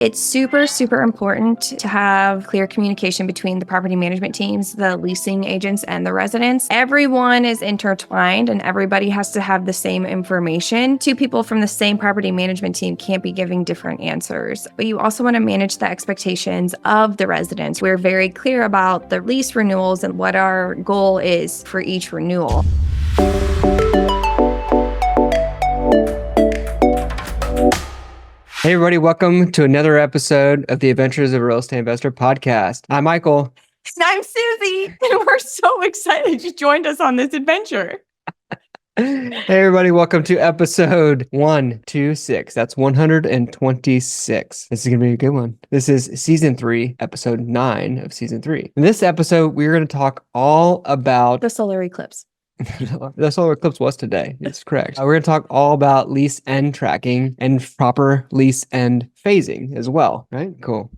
It's super, super important to have clear communication between the property management teams, the leasing agents, and the residents. Everyone is intertwined and everybody has to have the same information. Two people from the same property management team can't be giving different answers. But you also want to manage the expectations of the residents. We're very clear about the lease renewals and what our goal is for each renewal. Hey everybody, welcome to another episode of the Adventures of a Real Estate Investor podcast. I'm Michael. And I'm Susie, and we're so excited you joined us on this adventure. Hey everybody, welcome to episode 126. That's 126. This is going to be a good one. This is season 3, episode 9 of season 3. In this episode, we're going to talk all about the solar eclipse. The solar eclipse was today. It's correct. We're going to talk all about lease end tracking and proper lease end phasing as well, right? Cool.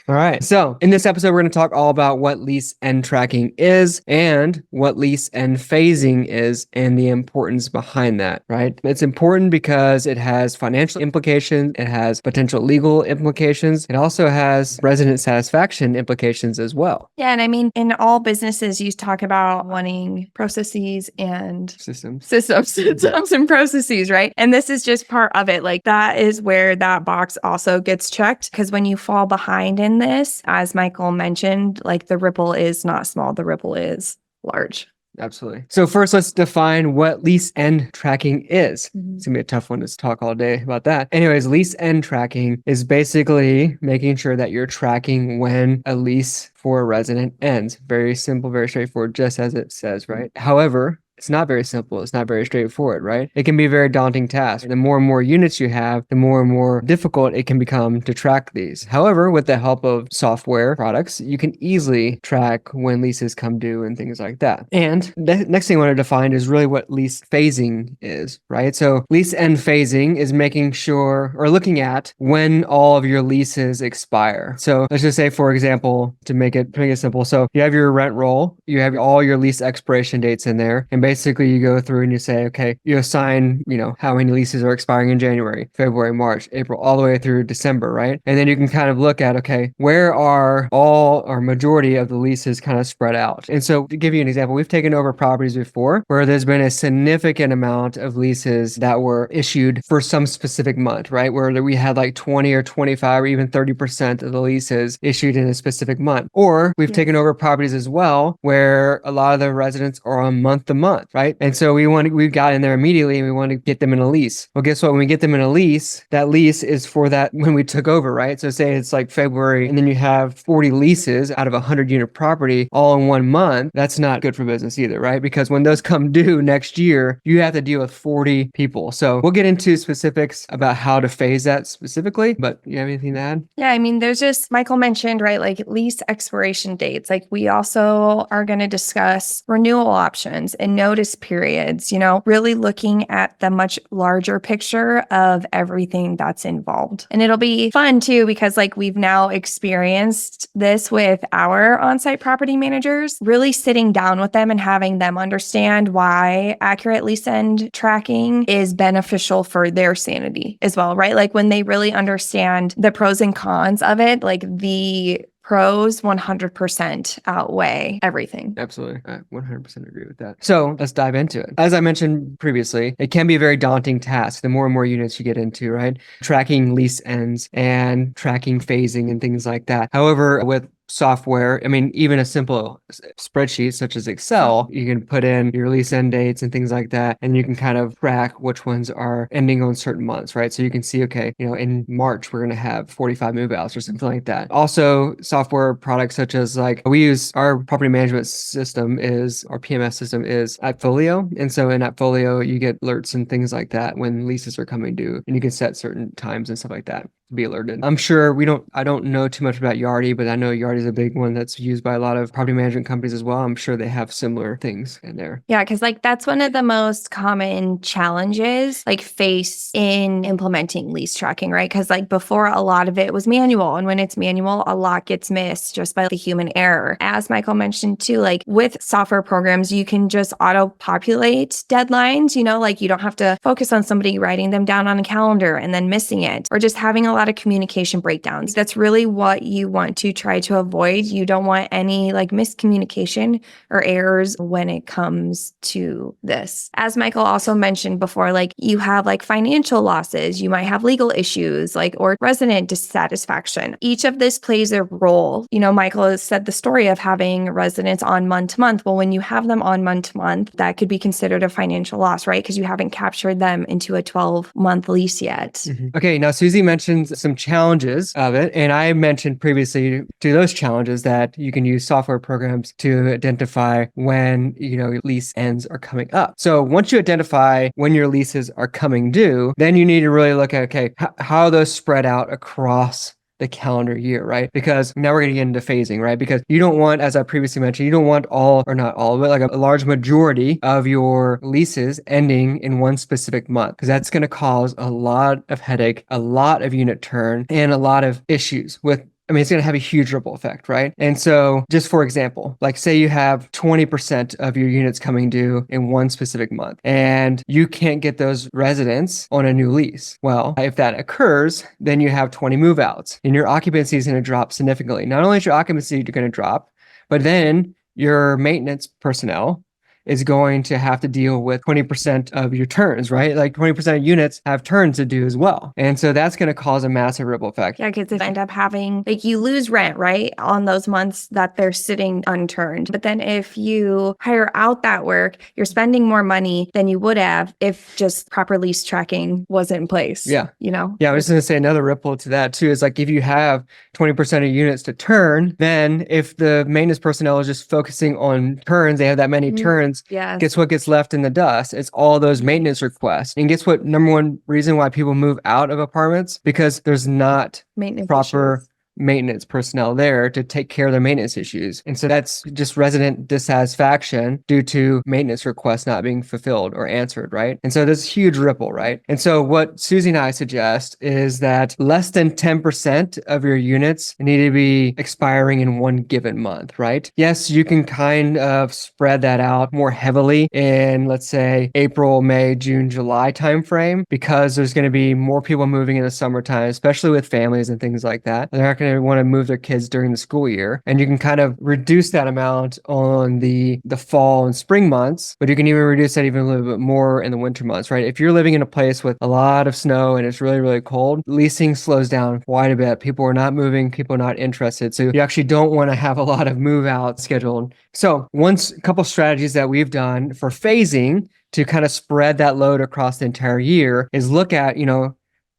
All right. So in this episode, we're going to talk all about what lease end tracking is and what lease end phasing is and the importance behind that, right? It's important because it has financial implications. It has potential legal implications. It also has resident satisfaction implications as well. Yeah. And I mean, in all businesses, you talk about wanting processes and systems and processes, right? And this is just part of it. Like that is where that box also gets checked, because when you fall behind in this, as Michael mentioned, like the ripple is not small, the ripple is large. Absolutely. So first, let's define what lease end tracking is. It's gonna be a tough one to talk all day about that. Anyways, lease end tracking is basically making sure that you're tracking when a lease for a resident ends. Very simple, very straightforward, just as it says, right? However, it's not very simple. It's not very straightforward, right? It can be a very daunting task. The more and more units you have, the more and more difficult it can become to track these. However, with the help of software products, you can easily track when leases come due and things like that. And the next thing I want to define is really what lease phasing is, right? So lease end phasing is making sure or looking at when all of your leases expire. So let's just say, for example, to make it simple. So you have your rent roll, you have all your lease expiration dates in there, and basically you go through and you say, okay, you assign, how many leases are expiring in January, February, March, April, all the way through December, right? And then you can kind of look at, okay, where are all or majority of the leases kind of spread out? And so to give you an example, we've taken over properties before where there's been a significant amount of leases that were issued for some specific month, right? Where we had like 20 or 25 or even 30% of the leases issued in a specific month. Or we've taken over properties as well where a lot of the residents are on month to month, right? And so we got in there immediately and we want to get them in a lease. Well, guess what? When we get them in a lease, that lease is for that when we took over, right? So say it's like February and then you have 40 leases out of a 100 unit property all in 1 month. That's not good for business either, right? Because when those come due next year, you have to deal with 40 people. So we'll get into specifics about how to phase that specifically, but you have anything to add? Yeah, I mean, there's just, Michael mentioned, right, like lease expiration dates. Like we also are going to discuss renewal options and notice periods, really looking at the much larger picture of everything that's involved. And it'll be fun too, because like we've now experienced this with our on-site property managers, really sitting down with them and having them understand why accurate lease end tracking is beneficial for their sanity as well, right? Like when they really understand the pros and cons of it, like the pros 100% outweigh everything. Absolutely. I 100% agree with that. So let's dive into it. As I mentioned previously, it can be a very daunting task the more and more units you get into, right? Tracking lease ends and tracking phasing and things like that. However, with software, I mean, even a simple spreadsheet such as Excel, you can put in your lease end dates and things like that, and you can kind of track which ones are ending on certain months, right? So you can see, okay, in March, we're going to have 45 move outs or something like that. Also, software products such as like we use our property management system our PMS system is AppFolio. And so in AppFolio, you get alerts and things like that when leases are coming due, and you can set certain times and stuff like that to be alerted. I'm sure I don't know too much about Yardi, but I know Yardi is a big one that's used by a lot of property management companies as well. I'm sure they have similar things in there. Yeah, because like that's one of the most common challenges like face in implementing lease tracking, right? Because like before, a lot of it was manual. And when it's manual, a lot gets missed just by the human error. As Michael mentioned too, like with software programs, you can just auto-populate deadlines, like you don't have to focus on somebody writing them down on a calendar and then missing it, or just having a lot lot of communication breakdowns. That's really what you want to try to avoid. You don't want any like miscommunication or errors when it comes to this. As Michael also mentioned before, like you have like financial losses, you might have legal issues, like or resident dissatisfaction. Each of this plays a role. You know, Michael has said the story of having residents on month to month. Well, when you have them on month to month, that could be considered a financial loss, right? Because you haven't captured them into a 12-month lease yet. Okay, now Susie mentioned some challenges of it, and I mentioned previously to those challenges that you can use software programs to identify when, lease ends are coming up. So once you identify when your leases are coming due, then you need to really look at, okay, how are those spread out across the calendar year, right? Because now we're going to get into phasing, right? Because you don't want, as I previously mentioned, you don't want all, or not all, but like a large majority of your leases ending in one specific month, because that's going to cause a lot of headache, a lot of unit turn, and a lot of issues with it's going to have a huge ripple effect, right? And so just for example, like say you have 20% of your units coming due in one specific month and you can't get those residents on a new lease. Well, if that occurs, then you have 20 move outs and your occupancy is going to drop significantly. Not only is your occupancy going to drop, but then your maintenance personnel is going to have to deal with 20% of your turns, right? Like 20% of units have turns to do as well. And so that's going to cause a massive ripple effect. Yeah, because if you end up having, like you lose rent, right? On those months that they're sitting unturned. But then if you hire out that work, you're spending more money than you would have if just proper lease tracking wasn't in place. Yeah. Yeah, I was just going to say another ripple to that too, is like if you have 20% of units to turn, then if the maintenance personnel is just focusing on turns, they have that many turns. Yes. Guess what gets left in the dust? It's all those maintenance requests. And guess what? Number one reason why people move out of apartments? Because there's not proper maintenance personnel there to take care of their maintenance issues. And so that's just resident dissatisfaction due to maintenance requests not being fulfilled or answered, right? And so there's a huge ripple, right? And so what Susie and I suggest is that less than 10% of your units need to be expiring in one given month, right? Yes, you can kind of spread that out more heavily in, let's say, April, May, June, July timeframe, because there's going to be more people moving in the summertime, especially with families and things like that. They're not going to want to move their kids during the school year. And you can kind of reduce that amount on the fall and spring months, but you can even reduce that even a little bit more in the winter months, right? If you're living in a place with a lot of snow and it's really, really cold, leasing slows down quite a bit. People are not moving, people are not interested. So you actually don't want to have a lot of move out scheduled. So a couple strategies that we've done for phasing to kind of spread that load across the entire year is look at,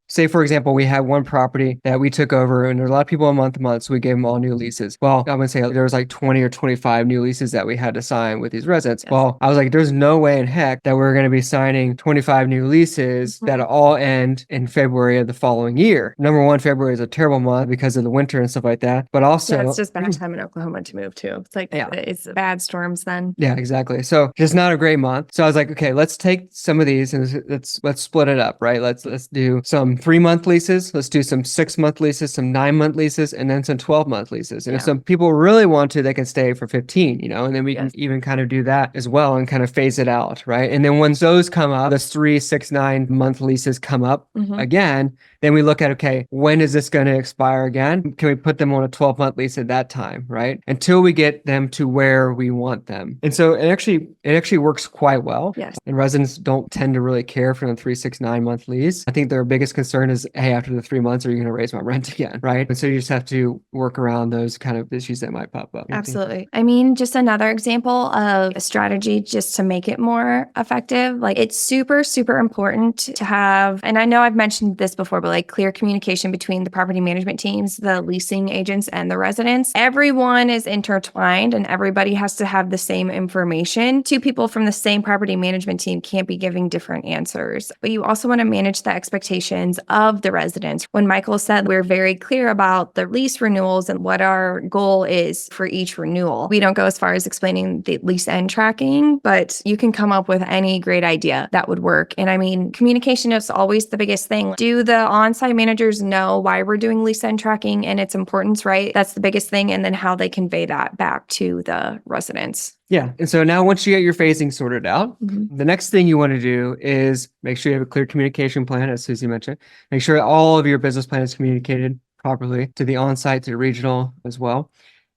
say, for example, we had one property that we took over and there's a lot of people a month to month, so we gave them all new leases. Well, I'm going to say there was like 20 or 25 new leases that we had to sign with these residents. Yes. Well, I was like, there's no way in heck that we're going to be signing 25 new leases that all end in February of the following year. Number one, February is a terrible month because of the winter and stuff like that. But also... it's just bad time in Oklahoma to move too. It's like, it's bad storms then. Yeah, exactly. So just not a great month. So I was like, okay, let's take some of these and let's split it up, right? Let's do some 3-month leases. Let's do some 6-month leases, some 9-month leases, and then some 12-month leases. And if some people really want to, they can stay for 15, and then we can even kind of do that as well and kind of phase it out, right? And then once those come up, those 3, 6, 9-month leases come up again, then we look at, okay, when is this going to expire again? Can we put them on a 12-month lease at that time, right? Until we get them to where we want them. And so it actually works quite well. Yes. And residents don't tend to really care for the 3, 6, 9-month lease. I think their biggest concern is, hey, after the 3 months, are you going to raise my rent again, right? And so you just have to work around those kind of issues that might pop up. Absolutely. I mean, just another example of a strategy just to make it more effective. Like it's super, super important to have, and I know I've mentioned this before, but like clear communication between the property management teams, the leasing agents, and the residents. Everyone is intertwined and everybody has to have the same information. 2 people from the same property management team can't be giving different answers. But you also want to manage the expectations of the residents. When Michael said we're very clear about the lease renewals and what our goal is for each renewal, we don't go as far as explaining the lease end tracking, but you can come up with any great idea that would work. And I mean, communication is always the biggest thing. Do the on-site managers know why we're doing lease end tracking and its importance, right? That's the biggest thing. And then how they convey that back to the residents. Yeah. And so now once you get your phasing sorted out, Mhm. the next thing you want to do is make sure you have a clear communication plan, as Susie mentioned. Make sure all of your business plan is communicated properly to the on-site, to the regional as well.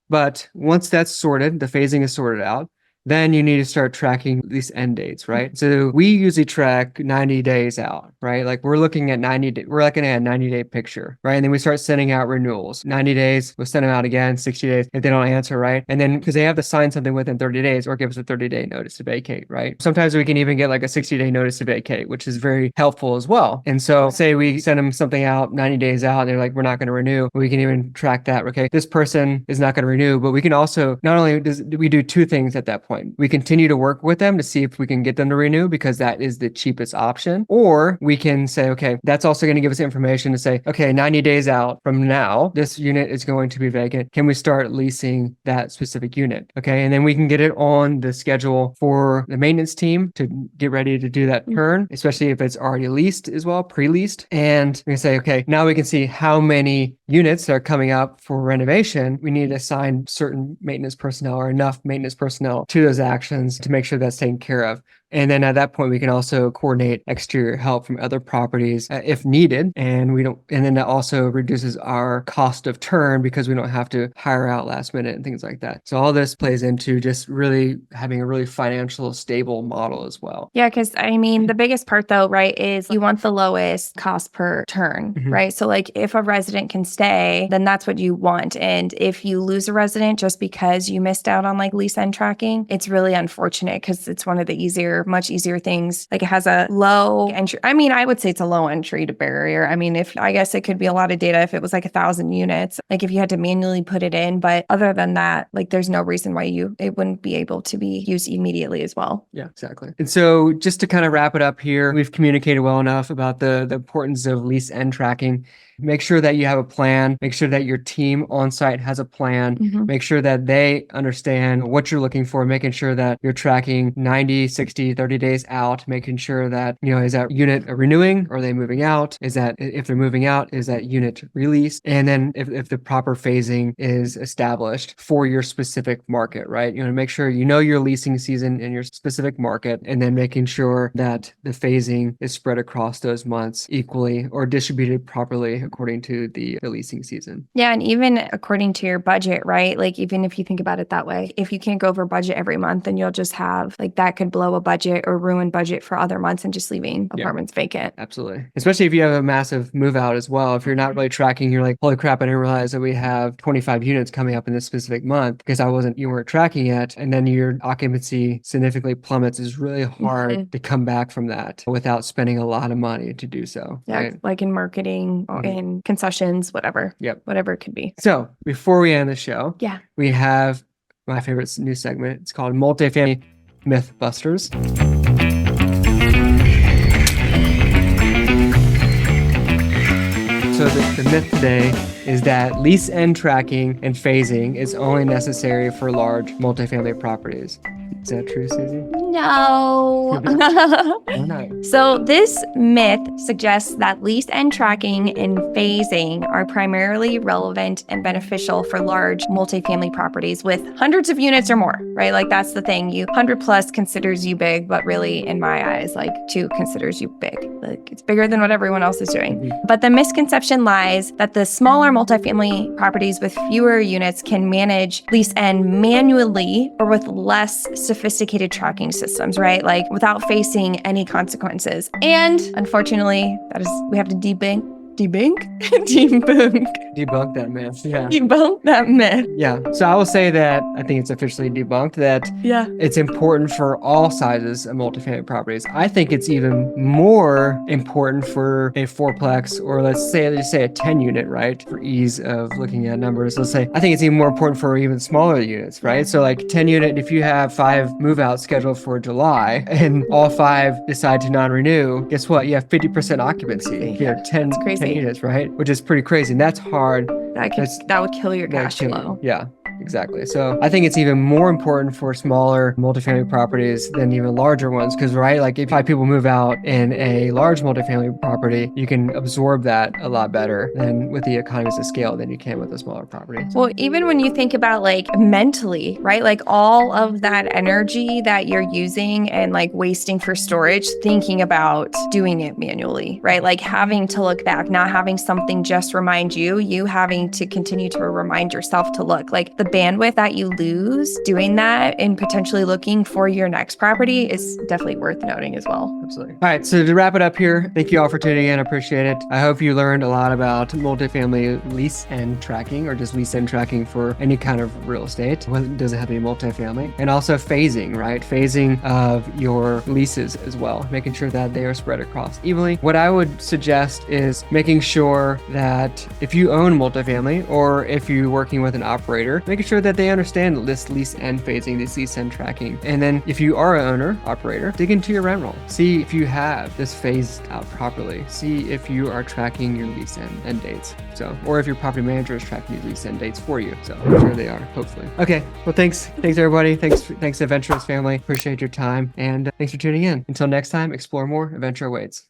But once that's sorted, the phasing is sorted out, then you need to start tracking these end dates, right? So we usually track 90 days out, right? Like we're looking at 90, we're looking at a 90-day picture, right? And then we start sending out renewals. 90 days, we'll send them out again, 60 days if they don't answer, right? And then because they have to sign something within 30 days or give us a 30-day notice to vacate, right? Sometimes we can even get like a 60-day notice to vacate, which is very helpful as well. And so say we send them something out 90 days out and they're like, we're not going to renew. We can even track that, okay? This person is not going to renew, but we can also, not only do we do two things at that point. We continue to work with them to see if we can get them to renew because that is the cheapest option. Or we can say, okay, that's also going to give us information to say, okay, 90 days out from now, this unit is going to be vacant. Can we start leasing that specific unit? Okay. And then we can get it on the schedule for the maintenance team to get ready to do that turn, especially if it's already leased as well, pre-leased. And we can say, okay, now we can see how many units are coming up for renovation. We need to assign certain maintenance personnel or enough maintenance personnel to those actions to make sure that's taken care of. And then at that point, we can also coordinate exterior help from other properties if needed. And then that also reduces our cost of turn because we don't have to hire out last minute and things like that. So all this plays into just really having a really financial stable model as well. Yeah, because I mean, the biggest part though, right, is you want the lowest cost per turn, right? So like if a resident can stay, then that's what you want. And if you lose a resident just because you missed out on like lease end tracking, it's really unfortunate because it's one of the much easier things. Like it has a low entry. I mean, I would say it's a low entry to barrier. I mean, I guess it could be a lot of data if it was like 1,000 units, like if you had to manually put it in. But other than that, like there's no reason why it wouldn't be able to be used immediately as well. Yeah, exactly. And so just to kind of wrap it up here, we've communicated well enough about the importance of lease end tracking. Make sure that you have a plan. Make sure that your team on site has a plan. Make sure that they understand what you're looking for, making sure that you're tracking 90, 60, 30 days out, making sure that, is that unit renewing? Are they moving out? Is that, if they're moving out, is that unit released? And then if the proper phasing is established for your specific market, right? You want to make sure you know your leasing season in your specific market, and then making sure that the phasing is spread across those months equally or distributed properly according to the leasing season. Yeah. And even according to your budget, right? Like even if you think about it that way, if you can't go over budget every month, then you'll just have like that could blow a budget or ruin budget for other months and just leaving apartments vacant. Absolutely. Especially if you have a massive move out as well. If you're not really tracking, you're like, holy crap, I didn't realize that we have 25 units coming up in this specific month because you weren't tracking it. And then your occupancy significantly plummets. It's really hard to come back from that without spending a lot of money to do so. Yeah. Right? Like in marketing or in concessions, whatever. Yep. Whatever it could be. So before we end the show, Yeah. we have my favorite new segment. It's called Multifamily Mythbusters. So the myth today is that lease end tracking and phasing is only necessary for large multifamily properties. Is that true, Susie? No. Why not? So this myth suggests that lease end tracking and phasing are primarily relevant and beneficial for large multifamily properties with hundreds of units or more, right? Like that's the thing. 100 plus considers you big, but really in my eyes, like 2 considers you big. Like it's bigger than what everyone else is doing. But the misconception lies that the smaller multifamily properties with fewer units can manage lease end manually or with less sophisticated tracking systems, right? Like without facing any consequences. And unfortunately, we have to debunk Debunk that myth. Yeah. debunk that myth. Yeah. So I will say that I think it's officially debunked that it's important for all sizes of multifamily properties. I think it's even more important for a 4-plex or let's say a 10 unit, right? For ease of looking at numbers. Let's say I think it's even more important for even smaller units, right? So like 10 unit, if you have 5 move outs scheduled for July and all 5 decide to non-renew, guess what? You have 50% occupancy. You have 10 units, right? Which is pretty crazy. And that's hard. That would kill your cash flow. Yeah, Exactly. So I think it's even more important for smaller multifamily properties than even larger ones. Because, right, like if 5 people move out in a large multifamily property, you can absorb that a lot better than with the economies of scale than you can with a smaller property. Well, even when you think about like mentally, right? Like all of that energy that you're using and like wasting for storage, thinking about doing it manually, right? Like having to look back, not having something just remind you, you having to continue to remind yourself to look. Like the bandwidth that you lose doing that and potentially looking for your next property is definitely worth noting as well. Absolutely. All right. So to wrap it up here, thank you all for tuning in. I appreciate it. I hope you learned a lot about multifamily lease end tracking, or just lease end tracking for any kind of real estate. It doesn't have to be multifamily. And also phasing, right? Phasing of your leases as well, making sure that they are spread across evenly. What I would suggest is making sure that if you own multifamily, or if you're working with an operator, making sure that they understand this lease end phasing, this lease end tracking. And then if you are an owner, operator, dig into your rent roll. See if you have this phased out properly. See if you are tracking your lease end dates. So, or if your property manager is tracking these lease end dates for you. So I'm sure they are, hopefully. Okay. Well, thanks everybody. Thanks Adventurous family. Appreciate your time. And thanks for tuning in. Until next time, explore more. Adventure awaits.